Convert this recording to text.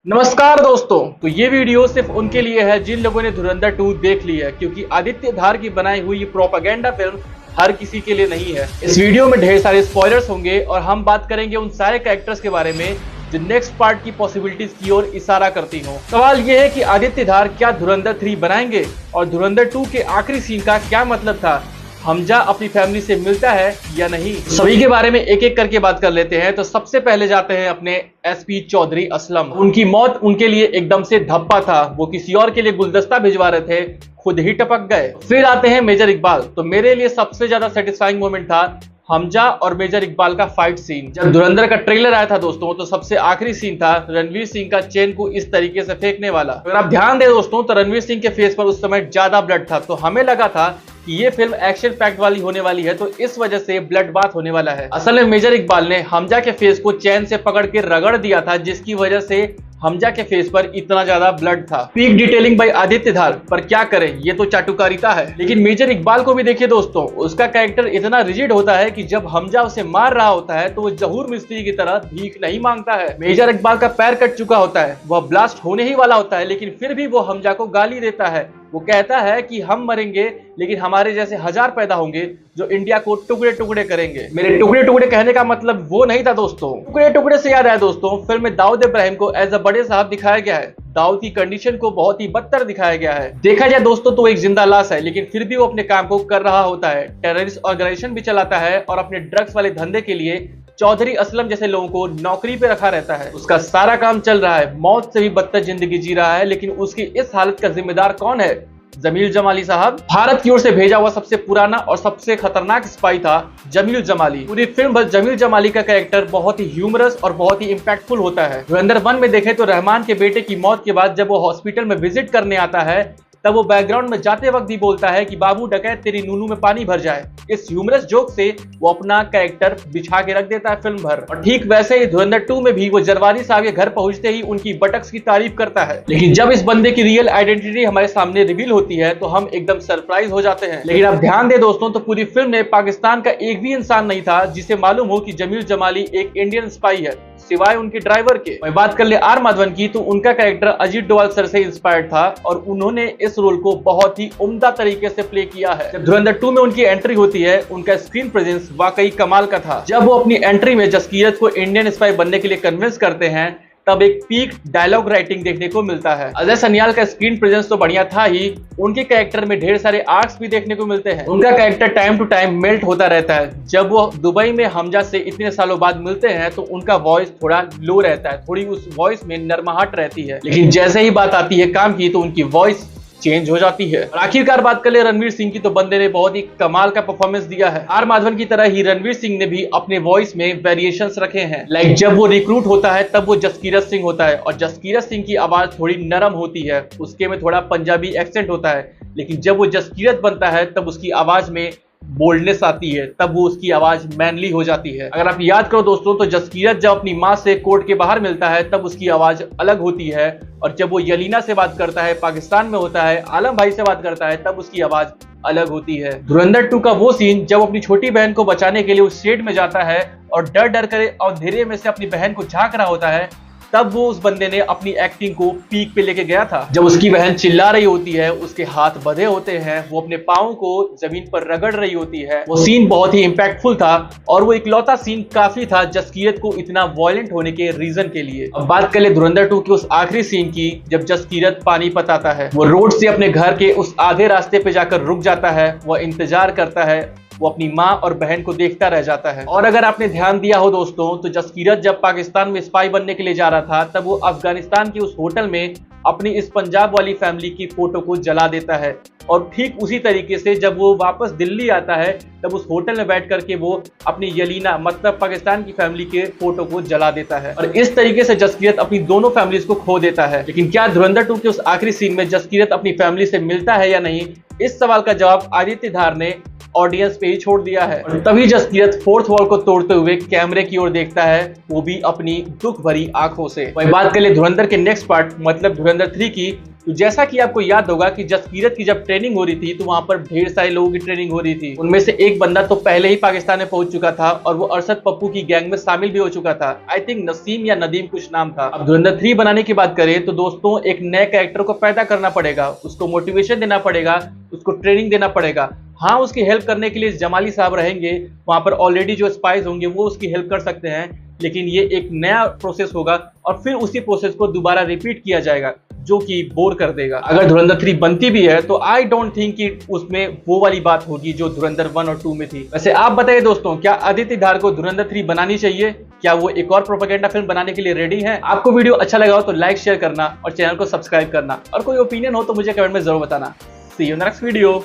नमस्कार दोस्तों। तो ये वीडियो सिर्फ उनके लिए है जिन लोगों ने धुरंधर 2 देख ली है, क्योंकि आदित्य धार की बनाई हुई ये प्रोपेगेंडा फिल्म हर किसी के लिए नहीं है। इस वीडियो में ढेर सारे स्पॉयलर्स होंगे और हम बात करेंगे उन सारे कैरेक्टर्स के बारे में जो नेक्स्ट पार्ट की पॉसिबिलिटीज की ओर इशारा करती हो। सवाल ये है कि आदित्य धार क्या धुरंधर 3 बनाएंगे और धुरंधर 2 के आखिरी सीन का क्या मतलब था, हमजा अपनी फैमिली से मिलता है या नहीं। सभी के बारे में एक एक करके बात कर लेते हैं। तो सबसे पहले जाते हैं अपने एसपी चौधरी असलम। उनकी मौत उनके लिए एकदम से धप्पा था। वो किसी और के लिए गुलदस्ता भिजवा रहे थे, खुद ही टपक गए। फिर आते हैं मेजर इकबाल। तो मेरे लिए सबसे ज्यादा सेटिस्फाइंग मोमेंट था हमजा और मेजर इकबाल का फाइट सीन। जब धुरंधर का ट्रेलर आया था दोस्तों, तो सबसे आखिरी सीन था रणवीर सिंह का चेन को इस तरीके से फेंकने वाला। अगर आप ध्यान दें दोस्तों, तो रणवीर सिंह के फेस पर उस समय ज्यादा ब्लड था, तो हमें लगा था कि ये फिल्म एक्शन पैक्ड वाली होने वाली है, तो इस वजह से ब्लड बाथ होने वाला है। असल में मेजर इकबाल ने हमजा के फेस को चैन से पकड़ के रगड़ दिया था, जिसकी वजह से हमजा के फेस पर इतना ज्यादा ब्लड था। पीक डिटेलिंग बाय आदित्य धार, पर क्या करें, ये तो चाटुकारिता है। लेकिन मेजर इकबाल को भी देखिए दोस्तों, उसका कैरेक्टर इतना रिजिड होता है कि जब हमजा उसे मार रहा होता है तो वो जहूर मिस्त्री की तरह भीख नहीं मांगता है। मेजर इकबाल का पैर कट चुका होता है, वह ब्लास्ट होने ही वाला होता है, लेकिन फिर भी वो हमजा को गाली देता है। वो कहता है कि हम मरेंगे लेकिन हमारे जैसे 1000 पैदा होंगे जो इंडिया को टुकड़े टुकड़े करेंगे। मेरे टुकड़े टुकड़े कहने का मतलब वो नहीं था दोस्तों। टुकड़े टुकड़े से याद आया दोस्तों, फिल्म में दाऊद इब्राहिम को एज अ बड़े साहब दिखाया गया है। दाऊद की कंडीशन को बहुत ही बदतर दिखाया गया है। देखा जाए दोस्तों तो एक जिंदा लाश है, लेकिन फिर भी वो अपने काम को कर रहा होता है। टेररिस्ट ऑर्गेनाइजेशन भी चलाता है और अपने ड्रग्स वाले धंधे के लिए चौधरी असलम जैसे लोगों को नौकरी पे रखा रहता है। उसका सारा काम चल रहा है, मौत से भी बदतर जिंदगी जी रहा है, लेकिन उसकी इस हालत का जिम्मेदार कौन है? जमील जमाली साहब। भारत की ओर से भेजा हुआ सबसे पुराना और सबसे खतरनाक स्पाई था जमील जमाली। पूरी फिल्म भर जमील जमाली का कैरेक्टर बहुत ही ह्यूमरस और बहुत ही इंपैक्टफुल होता है। धुरंधर 1 में देखें तो रहमान के बेटे की मौत के बाद जब वो हॉस्पिटल में विजिट करने आता है, तब वो बैकग्राउंड में जाते वक्त ही बोलता है कि बाबू डकैत तेरी नूनू में पानी भर जाए। इस ह्यूमरस जोक से वो अपना कैरेक्टर बिछा के रख देता है फिल्म भर। और ठीक वैसे ही धुरंधर 2 में भी वो जरवारी साहब के घर पहुंचते ही उनकी बटक्स की तारीफ करता है, लेकिन जब इस बंदे की रियल आइडेंटिटी हमारे सामने रिवील होती है तो हम एकदम सरप्राइज हो जाते हैं। लेकिन आप ध्यान दें दोस्तों, तो पूरी फिल्म में पाकिस्तान का एक भी इंसान नहीं था जिसे मालूम हो कि जमील जमाली एक इंडियन स्पाई है, सिवाय उनके ड्राइवर के। मैं बात कर ले आर माधवन की, तो उनका कैरेक्टर अजीत डोभाल सर से इंस्पायर्ड था और उन्होंने इस रोल को बहुत ही उम्दा तरीके से प्ले किया है। जब धुरंधर 2 में उनकी एंट्री होती है, उनका स्क्रीन प्रेजेंस वाकई कमाल का था। जब वो अपनी एंट्री में जसकीरत को इंडियन स्पाई बनने के लिए कन्विंस करते हैं, तब एक पीक डायलॉग राइटिंग देखने को मिलता है। अजय सनियाल का स्क्रीन प्रेजेंस तो बढ़िया था ही, उनके कैरेक्टर में ढेर सारे आर्क्स भी देखने को मिलते हैं। उनका character time to time melt होता रहता है। जब वो दुबई में हमजा से इतने सालों बाद मिलते हैं तो उनका वॉइस थोड़ा लो रहता है, थोड़ी उस वॉइस में नरमाहट रहती है, लेकिन जैसे ही बात आती है काम की तो उनकी वॉइस चेंज हो जाती है। और आखिरकार बात कर ले रणवीर सिंह की, तो बंदे ने बहुत ही कमाल का परफॉर्मेंस दिया है। आर माधवन की तरह ही रणवीर सिंह ने भी अपने वॉइस में वेरिएशंस रखे हैं। लाइक जब वो रिक्रूट होता है तब वो जसकीरत सिंह होता है, और जसकीरत सिंह की आवाज थोड़ी नरम होती है, उसके में थोड़ा पंजाबी एक्सेंट होता है। लेकिन जब वो जसकीरत बनता है तब उसकी आवाज में बोल्डनेस आती है, तब वो उसकी आवाज मैनली हो जाती है। अगर आप याद करो दोस्तों, तो जसकीरत जब अपनी माँ से कोर्ट के बाहर मिलता है तब उसकी आवाज अलग होती है, और जब वो यलीना से बात करता है, पाकिस्तान में होता है, आलम भाई से बात करता है, तब उसकी आवाज अलग होती है। धुरंधर 2 का वो सीन जब अपनी छोटी बहन को बचाने के लिए उस शेड में जाता है और डर डर कर अंधेरे में से अपनी बहन को झांक रहा होता है, तब वो उस बंदे ने अपनी एक्टिंग को पीक पे लेके गया था। जब उसकी बहन चिल्ला रही होती है, उसके हाथ बंधे होते हैं, वो अपने पाँव को जमीन पर रगड़ रही होती है, वो सीन बहुत ही इंपैक्टफुल था और वो इकलौता सीन काफी था जसकीरत को इतना वायलेंट होने के रीजन के लिए। अब बात कर ले धुरंधर 2 के उस आखिरी सीन की, जब जसकीरत पानीपत आता है। वो रोड से अपने घर के उस आधे रास्ते पे जाकर रुक जाता है, वह इंतजार करता है, वो अपनी माँ और बहन को देखता रह जाता है। और अगर आपने ध्यान दिया हो दोस्तों, तो जसकीरत जब पाकिस्तान में स्पाई बनने के लिए जा रहा था, तब वो अफगानिस्तान के उस होटल में अपनी इस पंजाब वाली फैमिली की फोटो को जला देता है। और ठीक उसी तरीके से जब वो वापस दिल्ली आता है, तब उस होटल में बैठ करके वो अपनी यलीना मतलब पाकिस्तान की फैमिली के फोटो को जला देता है। और इस तरीके से जसकीरत अपनी दोनों फैमिलीज को खो देता है। लेकिन क्या धुरंधर 2 के उस आखिरी सीन में जसकीरत अपनी फैमिली से मिलता है या नहीं, इस सवाल का जवाब आदित्य धार ने ऑडियंस पे ही छोड़ दिया है। और तभी जसकीरत फोर्थ वॉल को तोड़ते हुए कैमरे की ओर देखता है, वो भी अपनी दुख भरी आंखों से। वही बात कर ले धुरंधर के नेक्स्ट पार्ट मतलब धुरंधर 3 की, तो जैसा कि आपको याद होगा कि जसकीरत की जब ट्रेनिंग हो रही थी तो वहां पर ढेर सारे लोगों की ट्रेनिंग हो रही थी। उनमें से एक बंदा तो पहले ही पाकिस्तान में पहुंच चुका था और वो अरशद पप्पू की गैंग में शामिल भी हो चुका था। आई थिंक नसीम या नदीम कुछ नाम था। अब धुरंधर 3 बनाने की बात करें तो दोस्तों एक नए कैरेक्टर को पैदा करना पड़ेगा, उसको मोटिवेशन देना पड़ेगा, उसको ट्रेनिंग देना पड़ेगा। हाँ, उसकी हेल्प करने के लिए जमाली साहब रहेंगे, वहां पर ऑलरेडी जो स्पाइस होंगे वो उसकी हेल्प कर सकते हैं, लेकिन ये एक नया प्रोसेस होगा और फिर उसी प्रोसेस को दोबारा रिपीट किया जाएगा जो कि बोर कर देगा। अगर धुरंधर 3 बनती भी है तो आई डोंट थिंक कि उसमें वो वाली बात होगी जो धुरंधर 1 और 2 में थी। वैसे आप बताइए दोस्तों, क्या आदित्य धार को धुरंधर 3 बनानी चाहिए? क्या वो एक और प्रोपेगेंडा फिल्म बनाने के लिए रेडी है? आपको वीडियो अच्छा लगा हो तो लाइक शेयर करना और चैनल को सब्सक्राइब करना, और कोई ओपिनियन हो तो मुझे कमेंट में जरूर बताना। सी यू नेक्स्ट वीडियो।